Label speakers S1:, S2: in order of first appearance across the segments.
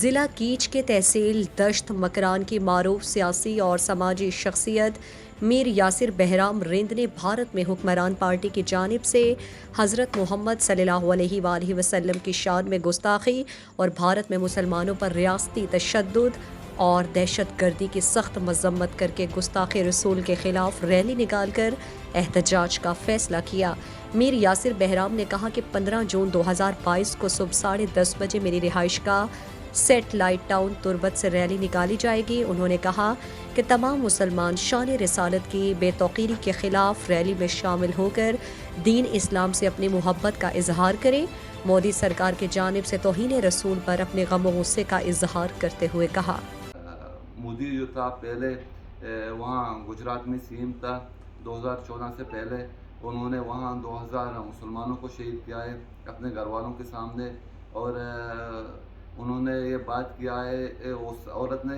S1: ضلع کیچ کے تحصیل دشت مکران کی معروف سیاسی اور سماجی شخصیت میر یاسر بہرام رند نے بھارت میں حکمران پارٹی کی جانب سے حضرت محمد صلی اللہ علیہ وآلہ وسلم کی شان میں گستاخی اور بھارت میں مسلمانوں پر ریاستی تشدد اور دہشت گردی کی سخت مذمت کر کے گستاخی رسول کے خلاف ریلی نکال کر احتجاج کا فیصلہ کیا۔ میر یاسر بہرام نے کہا کہ 15 جون 2022 کو صبح 10:30 بجے میری رہائش کا سیٹ لائٹ ٹاؤن تربت سے ریلی نکالی جائے گی۔ انہوں نے کہا کہ تمام مسلمان شان رسالت کی بے توقیری کے خلاف ریلی میں شامل ہو کر دین اسلام سے اپنی محبت کا اظہار کریں۔ مودی سرکار کی جانب سے توہین رسول پر اپنے غم و غصے کا اظہار کرتے ہوئے کہا،
S2: مودی جو تھا پہلے وہاں گجرات میں سی ایم تھا 2014 سے پہلے، انہوں نے وہاں 2000 مسلمانوں کو شہید کیا ہے اپنے گھر والوں کے سامنے، اور انہوں نے یہ بات کیا ہے اس عورت نے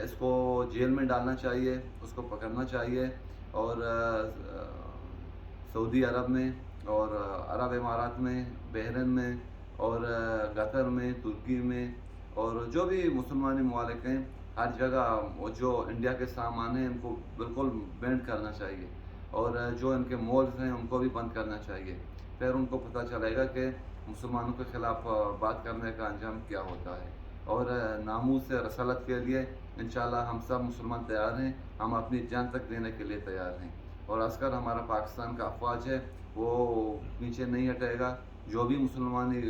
S2: اس کو جیل میں ڈالنا چاہیے، اس کو پکڑنا چاہیے، اور سعودی عرب میں اور عرب امارات میں، بحرین میں اور قطر میں، ترکی میں اور جو بھی مسلمانی ممالک ہیں، ہر جگہ جو انڈیا کے سامان ہیں ان کو بالکل بینڈ کرنا چاہیے، اور جو ان کے مالز ہیں ان کو بھی بند کرنا چاہیے۔ پھر ان کو پتہ چلے گا کہ مسلمانوں کے خلاف بات کرنے کا انجام کیا ہوتا ہے، اور ناموس رسالت کے لیے انشاءاللہ ہم سب مسلمان تیار ہیں، ہم اپنی جان تک دینے کے لیے تیار ہیں، اور عسکر ہمارا پاکستان کا افواج ہے وہ پیچھے نہیں ہٹے گا۔ جو بھی مسلمانی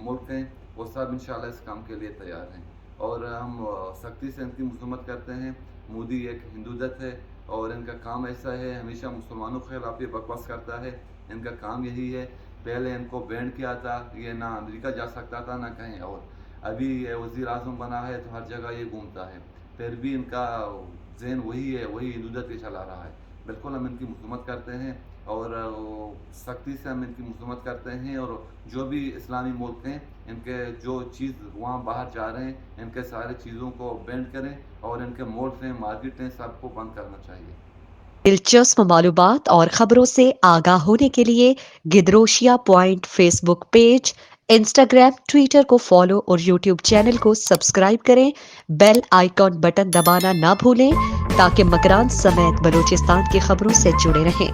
S2: ملک ہیں وہ سب انشاءاللہ اس کام کے لیے تیار ہیں، اور ہم سختی سے ان کی مذمت کرتے ہیں۔ مودی ایک ہندو دت ہے اور ان کا کام ایسا ہے، ہمیشہ مسلمانوں کے خلاف یہ بکواس کرتا ہے، ان کا کام یہی ہے۔ پہلے ان کو بینڈ کیا تھا، یہ نہ امریکہ جا سکتا تھا نہ کہیں اور، ابھی یہ وزیر اعظم بنا ہے تو ہر جگہ یہ گھومتا ہے، پھر بھی ان کا ذہن وہی ہے، وہی ہندو کے چلا رہا ہے۔ بالکل ہم ان کی مذمت کرتے ہیں اور سختی سے ہم ان کی مذمت کرتے ہیں، اور جو بھی اسلامی ملک ہیں ان کے جو چیز وہاں باہر جا رہے ہیں ان کے سارے چیزوں کو بینڈ کریں، اور ان کے مالز ہیں، مارکیٹ ہیں، سب کو بند کرنا چاہیے۔
S1: دلچسپ معلومات اور خبروں سے آگاہ ہونے کے لیے Gedrosia point Facebook page, Instagram, Twitter کو فالو اور یوٹیوب چینل کو سبسکرائب کریں۔ بیل آئیکن بٹن دبانا نہ بھولیں تاکہ مکران سمیت بلوچستان کی خبروں سے جڑے رہیں۔